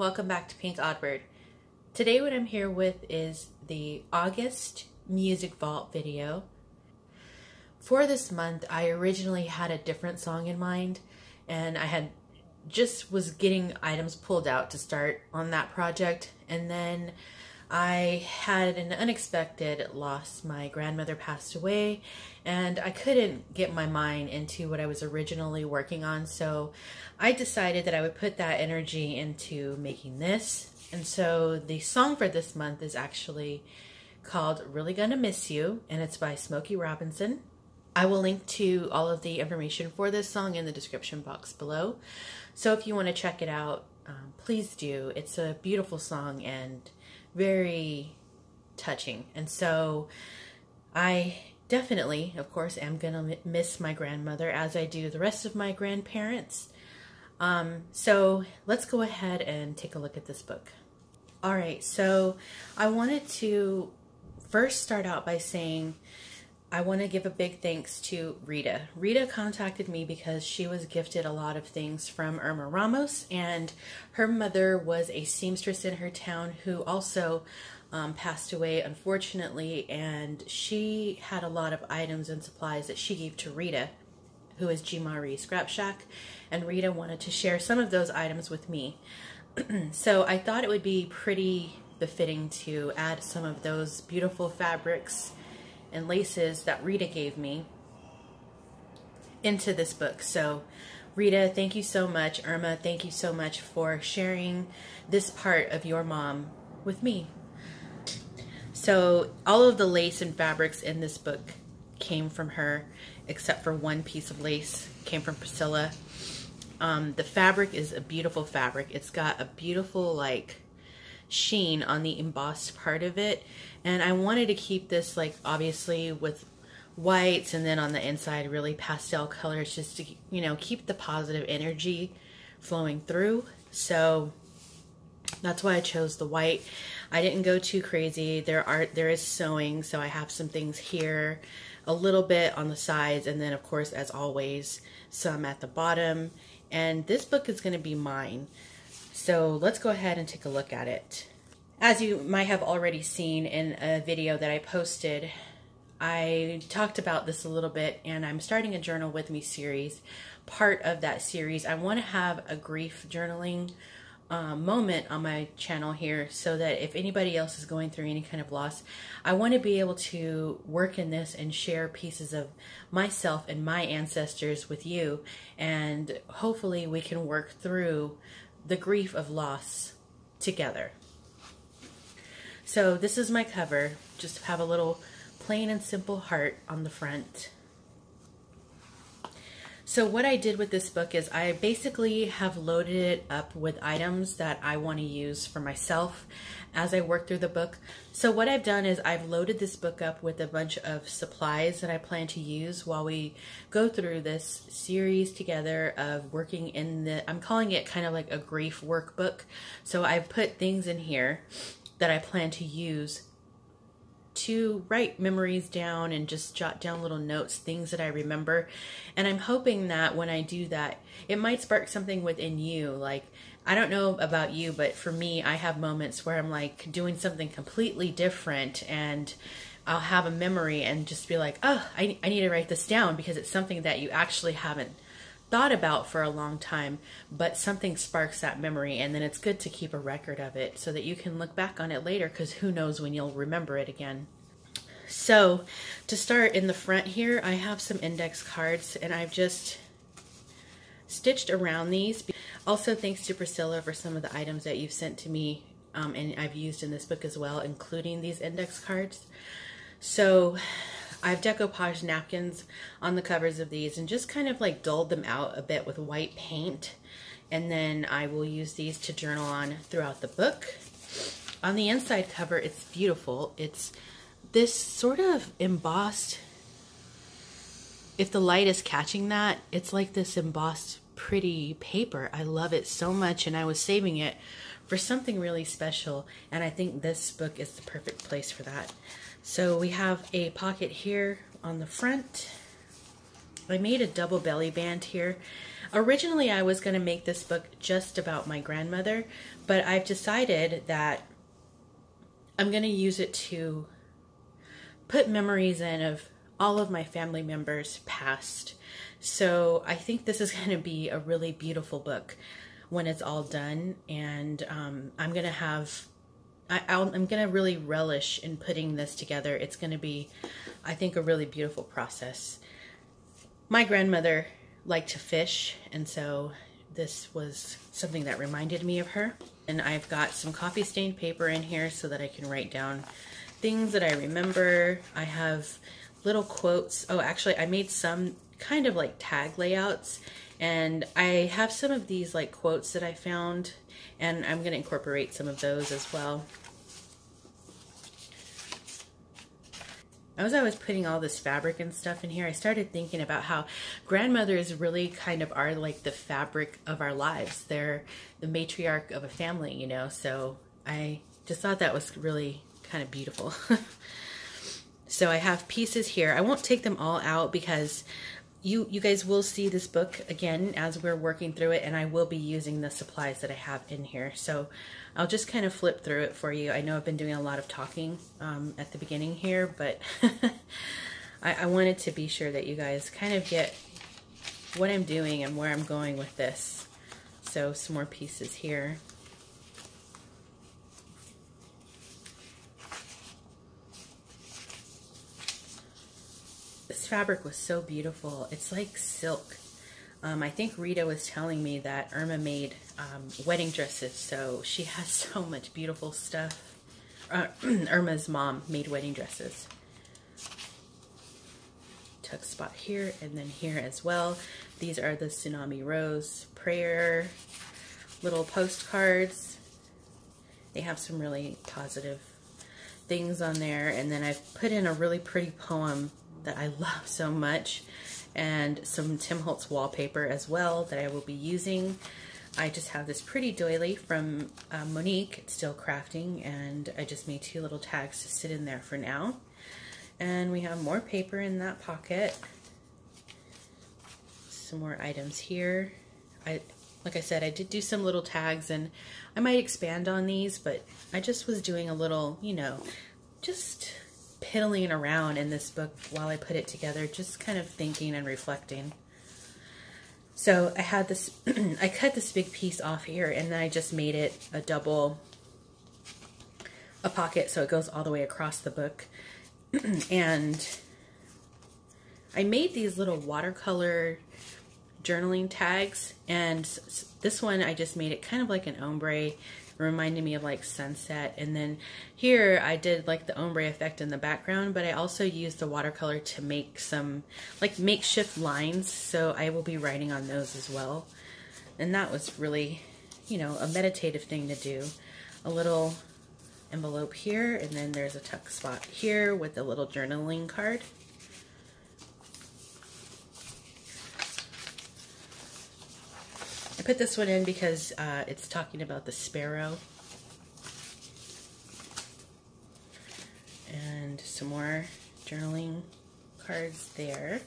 welcome back to PinkOddBird. Today what I'm here with is the August Music Vault video. For this month I originally had a different song in mind, and I was getting items pulled out to start on that project, and then I had an unexpected loss. My grandmother passed away and I couldn't get my mind into what I was originally working on, so I decided that I would put that energy into making this. And so the song for this month is actually called Really Gonna Miss You, and it's by Smokey Robinson. I will link to all of the information for this song in the description box below, so if you want to check it out, please do. It's a beautiful song and very touching. And so I definitely, of course, am gonna miss my grandmother, as I do the rest of my grandparents. So let's go ahead and take a look at this book. All right, so I wanted to first start out by saying I want to give a big thanks to Rita. Rita contacted me because she was gifted a lot of things from Irma Ramos, and her mother was a seamstress in her town who also passed away, unfortunately, and she had a lot of items and supplies that she gave to Rita, who is G. Marie Scrap Shack, and Rita wanted to share some of those items with me. So I thought it would be pretty befitting to add some of those beautiful fabrics and laces that Rita gave me into this book. So Rita, thank you so much. Irma, thank you so much for sharing this part of your mom with me. So all of the lace and fabrics in this book came from her, except for one piece of lace came from Priscilla. The fabric is a beautiful fabric. It's got a beautiful like sheen on the embossed part of it, and I wanted to keep this like obviously with whites, and then on the inside really pastel colors, just to, you know, keep the positive energy flowing through. So that's why I chose the white. I didn't go too crazy. There is sewing, so I have some things here, a little bit on the sides, and then of course, as always, some at the bottom. And this book is going to be mine. So let's go ahead and take a look at it. As you might have already seen in a video that I posted, I talked about this a little bit, and I'm starting a Journal With Me series. Part of that series, I want to have a grief journaling moment on my channel here, so that if anybody else is going through any kind of loss, I want to be able to work in this and share pieces of myself and my ancestors with you, and hopefully we can work through the grief of loss together. So this is my cover. Just have a little plain and simple heart on the front. So what I did with this book is I basically have loaded it up with items that I want to use for myself as I work through the book. So what I've done is I've loaded this book up with a bunch of supplies that I plan to use while we go through this series together of working in the, I'm calling it kind of like a grief workbook. So I've put things in here that I plan to use to write memories down and just jot down little notes, things that I remember. And I'm hoping that when I do that, it might spark something within you. Like, I don't know about you, but for me, I have moments where I'm like doing something completely different, and I'll have a memory and just be like, oh, I need to write this down, because it's something that you actually haven't thought about for a long time, but something sparks that memory, and then it's good to keep a record of it so that you can look back on it later, because who knows when you'll remember it again. So to start, in the front here, I have some index cards, and I've just stitched around these. Also, thanks to Priscilla for some of the items that you've sent to me, and I've used in this book as well, including these index cards. So I've decoupaged napkins on the covers of these and just kind of like dulled them out a bit with white paint. And then I will use these to journal on throughout the book. On the inside cover, it's beautiful. It's this sort of embossed, if the light is catching that, it's like this embossed pretty paper. I love it so much, and I was saving it for something really special, and I think this book is the perfect place for that. So we have a pocket here on the front. I made a double belly band here. Originally, I was going to make this book just about my grandmother, but I've decided that I'm going to use it to put memories in of all of my family members past. So I think this is going to be a really beautiful book when it's all done, and I'm going to have, I'm going to really relish in putting this together. It's going to be, I think, a really beautiful process. My grandmother liked to fish, and so this was something that reminded me of her. And I've got some coffee stained paper in here so that I can write down things that I remember. I have little quotes. Oh, actually, I made some kind of like tag layouts, and I have some of these like quotes that I found, and I'm going to incorporate some of those as well. As I was putting all this fabric and stuff in here, I started thinking about how grandmothers really kind of are like the fabric of our lives. They're the matriarch of a family, you know, so I just thought that was really kind of beautiful. So I have pieces here. I won't take them all out because you guys will see this book again as we're working through it, and I will be using the supplies that I have in here. So I'll just kind of flip through it for you. I know I've been doing a lot of talking at the beginning here, but I wanted to be sure that you guys kind of get what I'm doing and where I'm going with this. So some more pieces here. This fabric was so beautiful. It's like silk. I think Rita was telling me that Irma made wedding dresses, so she has so much beautiful stuff. Irma's mom made wedding dresses. Tuck spot here and then here as well. These are the Tsunami Rose prayer little postcards. They have some really positive things on there, and then I've put in a really pretty poem that I love so much, and some Tim Holtz wallpaper as well that I will be using. I just have this pretty doily from Monique. It's still crafting, and I just made 2 little tags to sit in there for now. And we have more paper in that pocket. Some more items here. Like I said, I did do some little tags, and I might expand on these, but I just was doing a little, you know, just piddling around in this book while I put it together, just kind of thinking and reflecting. So I had this, I cut this big piece off here, and then I just made it a pocket so it goes all the way across the book. And I made these little watercolor journaling tags, and this one I just made it kind of like an ombre, reminding me of like sunset. And then here I did like the ombre effect in the background, but I also used the watercolor to make some like makeshift lines, so I will be writing on those as well. And that was really, you know, a meditative thing to do. A little envelope here, and then there's a tuck spot here with a little journaling card. I put this one in because it's talking about the sparrow. And some more journaling cards there.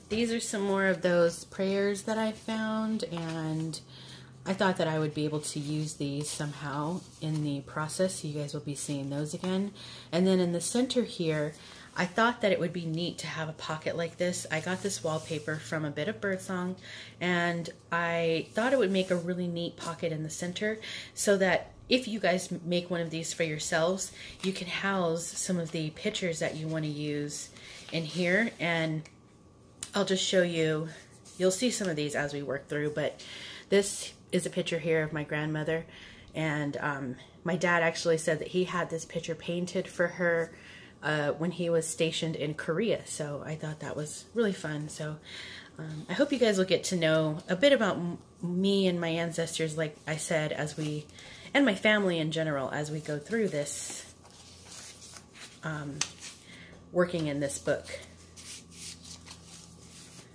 These are some more of those prayers that I found, and I thought that I would be able to use these somehow in the process. You guys will be seeing those again. And then in the center here, I thought that it would be neat to have a pocket like this. I got this wallpaper from A Bit of Birdsong, and I thought it would make a really neat pocket in the center so that if you guys make one of these for yourselves, you can house some of the pictures that you want to use in here. And I'll just show you, you'll see some of these as we work through, but this is a picture here of my grandmother, and my dad actually said that he had this picture painted for her when he was stationed in Korea, so I thought that was really fun. So I hope you guys will get to know a bit about me and my ancestors, like I said, and my family in general, as we go through this, working in this book.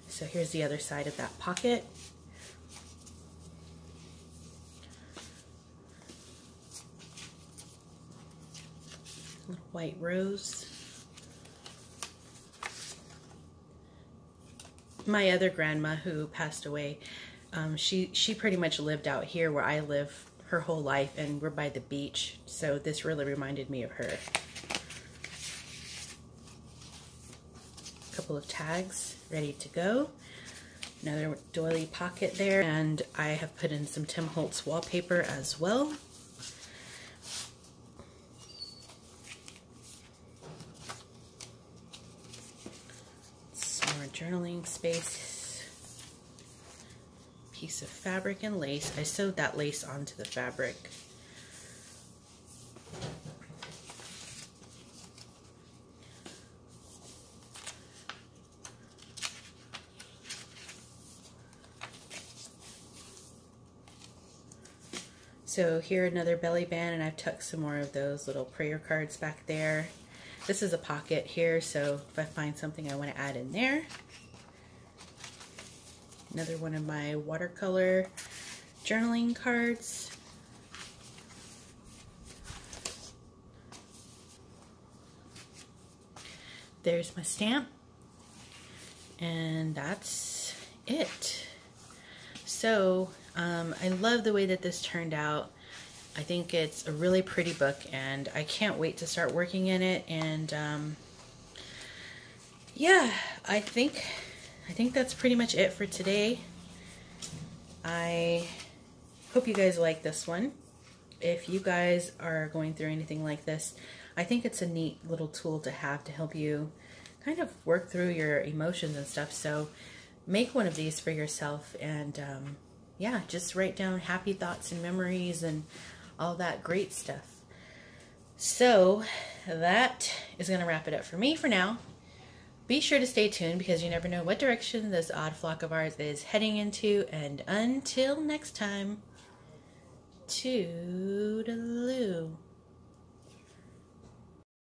So here's the other side of that pocket. Little white rose. My other grandma, who passed away She pretty much lived out here where I live her whole life, and we're by the beach, so this really reminded me of her. A couple of tags ready to go. Another doily pocket there, and I have put in some Tim Holtz wallpaper as well. Some more journaling space. Piece of fabric and lace. I sewed that lace onto the fabric. So here another belly band, and I've tucked some more of those little prayer cards back there. This is a pocket here, so if I find something I want to add in there. Another one of my watercolor journaling cards. There's my stamp. And that's it. So, I love the way that this turned out. I think it's a really pretty book, and I can't wait to start working in it. And yeah, I think that's pretty much it for today. I hope you guys like this one. If you guys are going through anything like this, I think it's a neat little tool to have to help you kind of work through your emotions and stuff. So make one of these for yourself, and yeah, just write down happy thoughts and memories and all that great stuff. So that is going to wrap it up for me for now. Be sure to stay tuned, because you never know what direction this odd flock of ours is heading into. And until next time, toodaloo.